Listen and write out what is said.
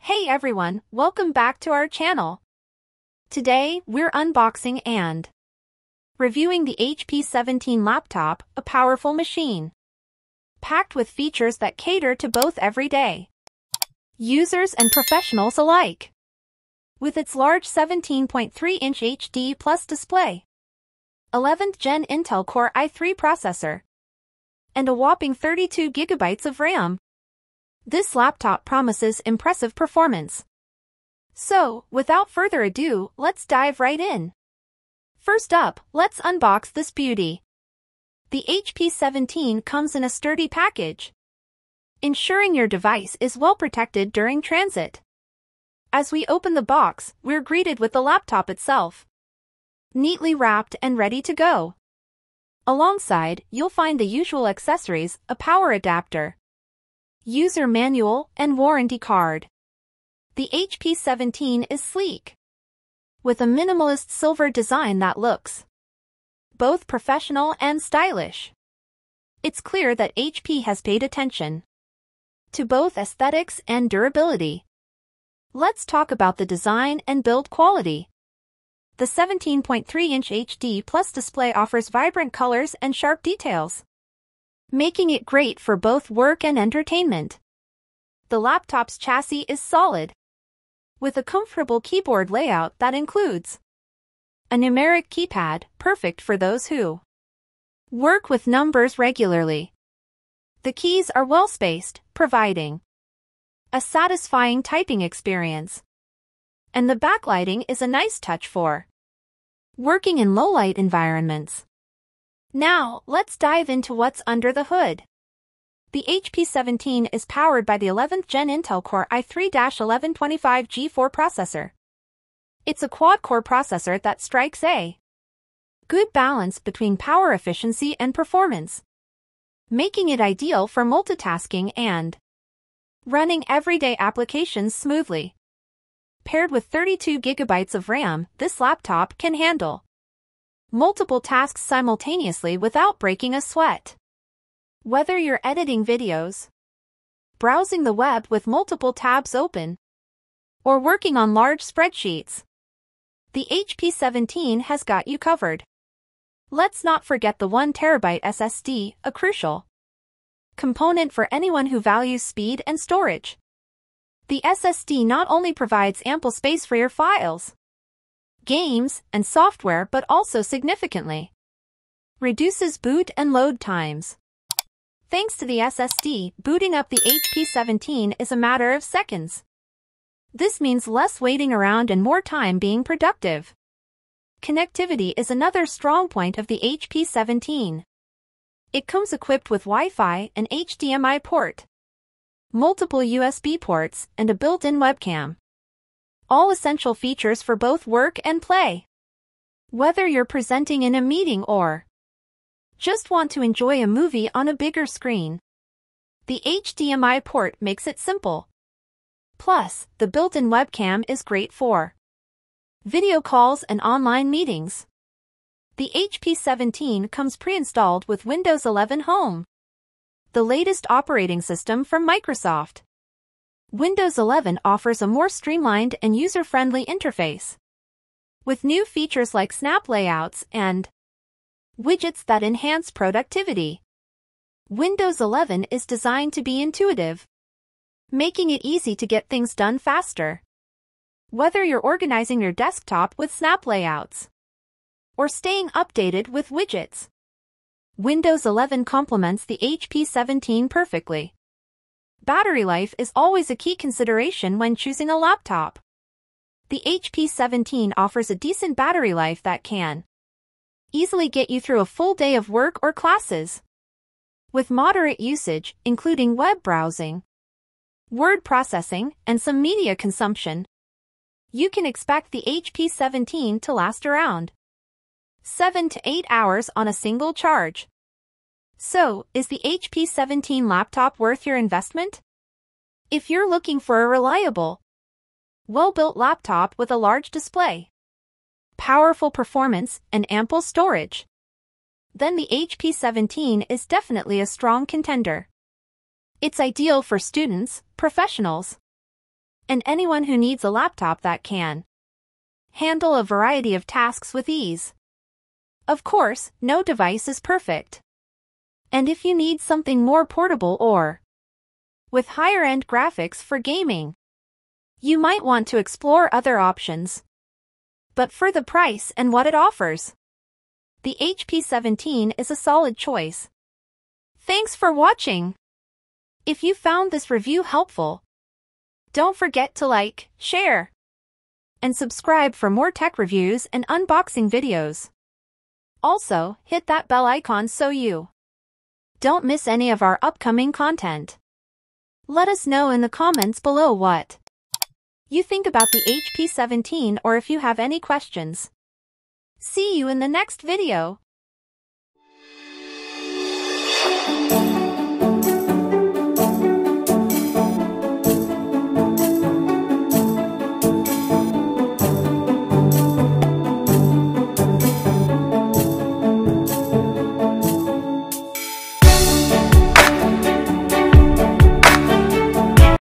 Hey everyone, welcome back to our channel. Today, we're unboxing and reviewing the HP 17 laptop, a powerful machine packed with features that cater to both everyday users and professionals alike. With its large 17.3-inch HD Plus display, 11th Gen Intel Core i3 processor, and a whopping 32 GB of RAM, this laptop promises impressive performance. So, without further ado, let's dive right in. First up, let's unbox this beauty. The HP 17 comes in a sturdy package, ensuring your device is well protected during transit. As we open the box, we're greeted with the laptop itself, neatly wrapped and ready to go. Alongside, you'll find the usual accessories, a power adapter, user manual, and warranty card. The HP 17 is sleek, with a minimalist silver design that looks both professional and stylish. It's clear that HP has paid attention to both aesthetics and durability. Let's talk about the design and build quality. The 17.3-inch HD Plus display offers vibrant colors and sharp details, making it great for both work and entertainment. The laptop's chassis is solid, with a comfortable keyboard layout that includes a numeric keypad, perfect for those who work with numbers regularly. The keys are well spaced, providing a satisfying typing experience. And the backlighting is a nice touch for working in low-light environments. Now, let's dive into what's under the hood. The HP 17 is powered by the 11th Gen Intel Core i3-1125G4 processor. It's a quad-core processor that strikes a good balance between power efficiency and performance, making it ideal for multitasking and running everyday applications smoothly. Paired with 32 GB of RAM, this laptop can handle multiple tasks simultaneously without breaking a sweat. Whether you're editing videos, browsing the web with multiple tabs open, or working on large spreadsheets, the HP 17 has got you covered. Let's not forget the 1TB SSD, a crucial component for anyone who values speed and storage. The SSD not only provides ample space for your files, games, and software but also significantly reduces boot and load times. Thanks to the SSD, booting up the HP 17 is a matter of seconds. This means less waiting around and more time being productive. Connectivity is another strong point of the HP 17. It comes equipped with Wi-Fi, an HDMI port, multiple USB ports, and a built-in webcam. All essential features for both work and play. Whether you're presenting in a meeting or just want to enjoy a movie on a bigger screen, the HDMI port makes it simple. Plus, the built-in webcam is great for video calls and online meetings. The HP 17 comes pre-installed with Windows 11 Home, the latest operating system from Microsoft. Windows 11 offers a more streamlined and user-friendly interface, with new features like snap layouts and widgets that enhance productivity. Windows 11 is designed to be intuitive, making it easy to get things done faster. Whether you're organizing your desktop with snap layouts or staying updated with widgets, Windows 11 complements the HP 17 perfectly. Battery life is always a key consideration when choosing a laptop. The HP 17 offers a decent battery life that can easily get you through a full day of work or classes. With moderate usage, including web browsing, word processing, and some media consumption, you can expect the HP 17 to last around 7 to 8 hours on a single charge. So, is the HP 17 laptop worth your investment? If you're looking for a reliable, well-built laptop with a large display, powerful performance, and ample storage, then the HP 17 is definitely a strong contender. It's ideal for students, professionals, and anyone who needs a laptop that can handle a variety of tasks with ease. Of course, no device is perfect. And if you need something more portable or with higher-end graphics for gaming, you might want to explore other options. But for the price and what it offers, the HP 17 is a solid choice. Thanks for watching. If you found this review helpful, don't forget to like, share, and subscribe for more tech reviews and unboxing videos. Also, hit that bell icon so you don't miss any of our upcoming content. Let us know in the comments below what you think about the HP 17 or if you have any questions. See you in the next video.